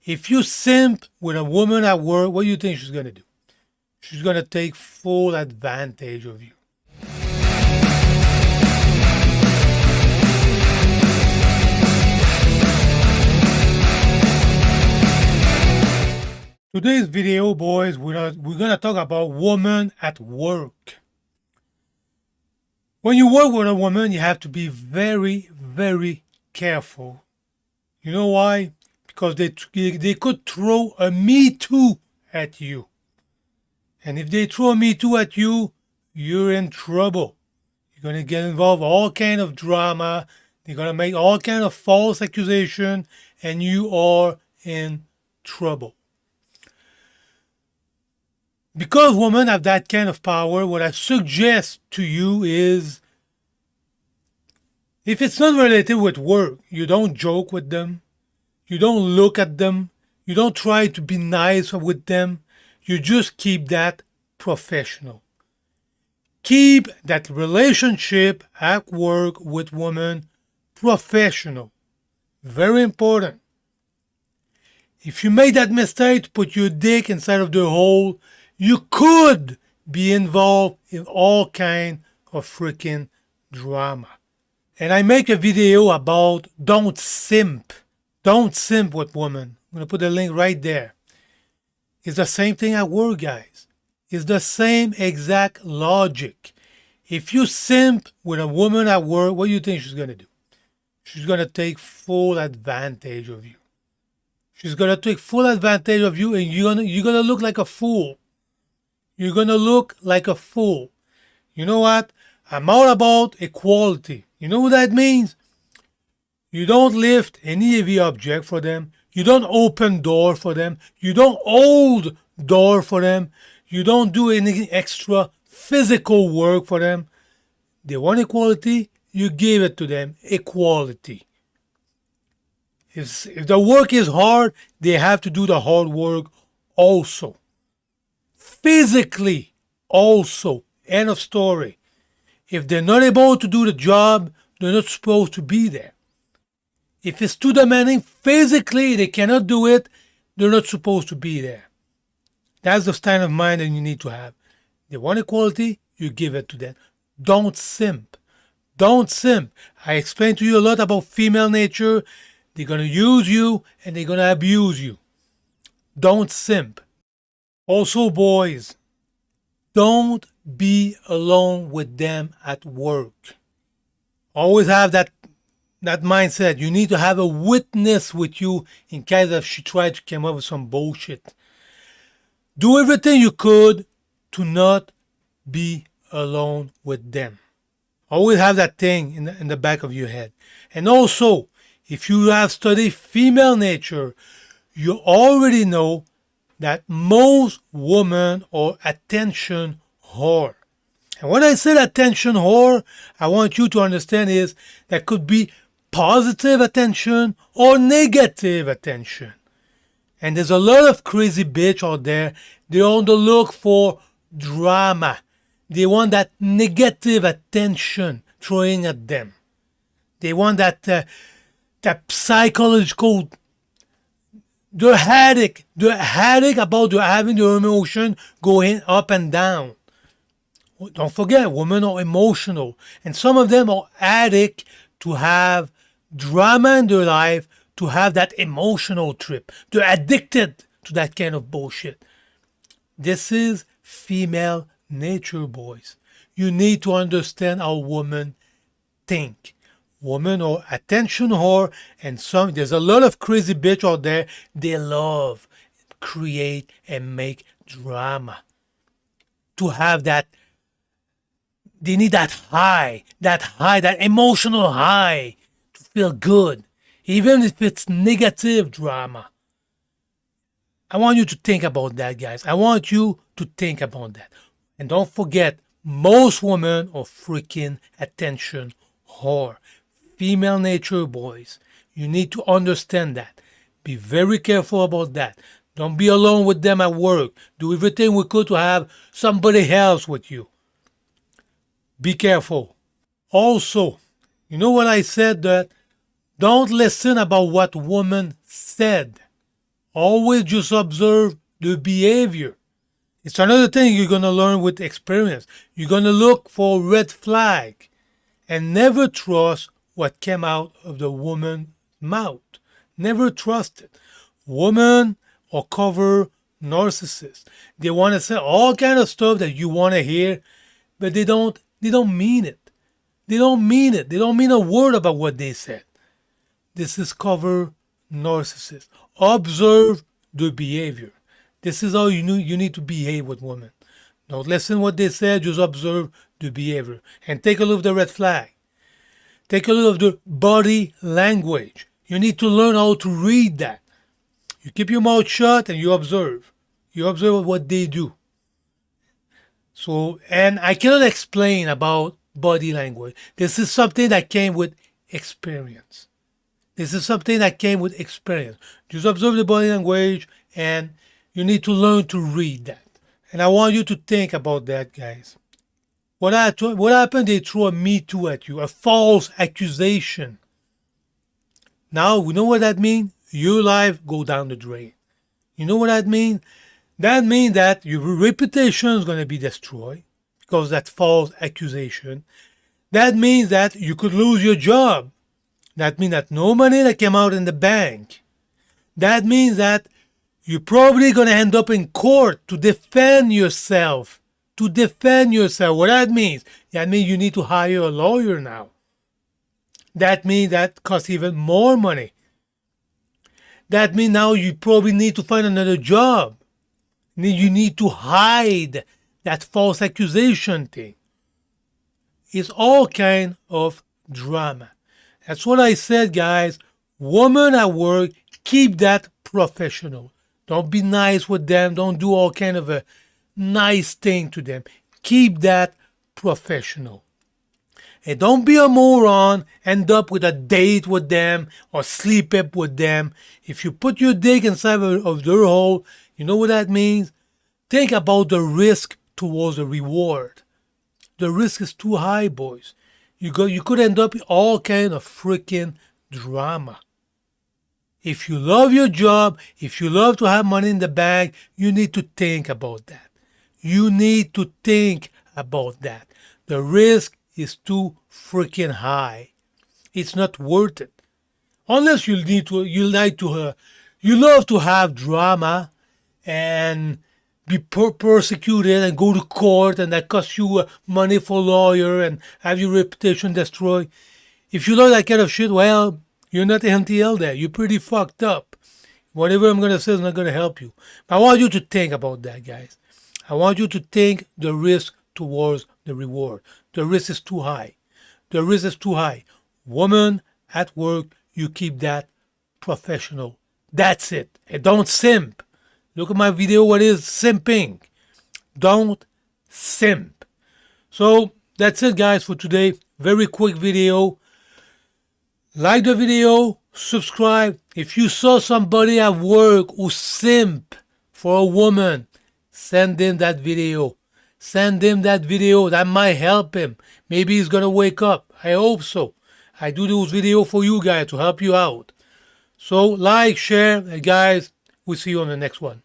If you simp with a woman at work, what do you think she's going to do? She's going to take full advantage of you. Today's video, boys, we're going to talk about women at work. When you work with a woman, you have to be very, very careful. You know why? Because they could throw a Me Too at you. And if they throw a Me Too at you, you're in trouble. You're going to get involved in all kind of drama. They're going to make all kind of false accusation, and you are in trouble. Because women have that kind of power, what I suggest to you is, if it's not related with work, you don't joke with them, you don't look at them, you don't try to be nice with them, you just keep that professional. Keep that relationship at work with women professional. Very important. If you make that mistake to put your dick inside of the hole, you could be involved in all kind of freaking drama. And I make a video about don't simp. Don't simp with women. I'm going to put the link right there. It's the same thing at work, guys. It's the same exact logic. If you simp with a woman at work, what do you think she's going to do? She's going to take full advantage of you. She's going to take full advantage of you, and you're going to look like a fool. You're going to look like a fool. You know what? I'm all about equality. You know what that means? You don't lift any heavy object for them. You don't open door for them. You don't hold door for them. You don't do any extra physical work for them. They want equality, you give it to them. Equality. If the work is hard, they have to do the hard work also. Physically also. End of story. If they're not able to do the job, they're not supposed to be there. If it's too demanding physically, they cannot do it, they're not supposed to be there. That's the kind of mind that you need to have. They want equality, you give it to them. Don't simp. Don't simp. I explained to you a lot about female nature. They're going to use you and they're going to abuse you. Don't simp. Also, boys, don't be alone with them at work. Always have that mindset. You need to have a witness with you in case if she tried to come up with some bullshit. Do everything you could to not be alone with them. Always have that thing in the back of your head. And also, if you have studied female nature, you already know that most women are attention whore. And when I say attention whore, I want you to understand is that could be positive attention or negative attention. And there's a lot of crazy bitch out there. They're on the look for drama. They want that negative attention thrown at them. They want that psychological. They're headache about having their emotion going up and down. Don't forget, women are emotional, and some of them are addict to have drama in their life, to have that emotional trip. They're addicted to that kind of bullshit. This is female nature, boys. You need to understand how women think. Women are attention whore, and there's a lot of crazy bitch out there. They love, create, and make drama. To have that, they need that high, that emotional high to feel good, even if it's negative drama. I want you to think about that, guys. I want you to think about that. And don't forget, most women are freaking attention whore. Female nature, boys. You need to understand that. Be very careful about that. Don't be alone with them at work. Do everything we could to have somebody else with you. Be careful. Also, you know what I said, that don't listen about what women said. Always just observe the behavior. It's another thing you're going to learn with experience. You're going to look for red flag and never trust what came out of the woman's mouth. Never trust it. Women are cover narcissists. They want to say all kind of stuff that you want to hear, but they don't mean it. They don't mean it. They don't mean a word about what they said. This is cover narcissist. Observe the behavior. This is how you need to behave with women. Don't listen what they said, just observe the behavior. And take a look at the red flag. Take a look at the body language. You need to learn how to read that. You keep your mouth shut and you observe. You observe what they do. So, and I cannot explain about body language. This is something that came with experience. This is something that came with experience. Just observe the body language and you need to learn to read that. And I want you to think about that, guys. What happened? They threw a Me Too at you, a false accusation. Now, you know what that means? Your life go down the drain. You know what that means? That means that your reputation is going to be destroyed because that false accusation. That means that you could lose your job. That means that no money that came out in the bank. That means that you're probably going to end up in court to defend yourself. To defend yourself. What that means? That means you need to hire a lawyer now. That means that costs even more money. That means now you probably need to find another job. You need to hide that false accusation thing. It's all kind of drama. That's what I said, guys. Women at work, keep that professional. Don't be nice with them. Don't do all kind of a nice thing to them. Keep that professional. And don't be a moron. End up with a date with them or sleep up with them. If you put your dick inside of their hole, you know what that means? Think about the risk towards the reward. The risk is too high, boys. You could end up in all kind of freaking drama. If you love your job, if you love to have money in the bank, you need to think about that. You need to think about that. The risk is too freaking high. It's not worth it. Unless you love to have drama and be persecuted and go to court and that costs you money for a lawyer and have your reputation destroyed. If you love that kind of shit, well, you're not NTL there. You're pretty fucked up. Whatever I'm going to say is not going to help you. But I want you to think about that, guys. I want you to think the risk towards the reward. The risk is too high. The risk is too high. Woman at work, you keep that professional. That's it. And don't simp. Look at my video. What is simping? Don't simp. So that's it, guys, for today. Very quick video. Like the video, subscribe. If you saw somebody at work who simp for a woman, send him that video. Send him that video. That might help him. Maybe he's going to wake up. I hope so. I do those videos for you guys to help you out. So like, share, and guys, we'll see you on the next one.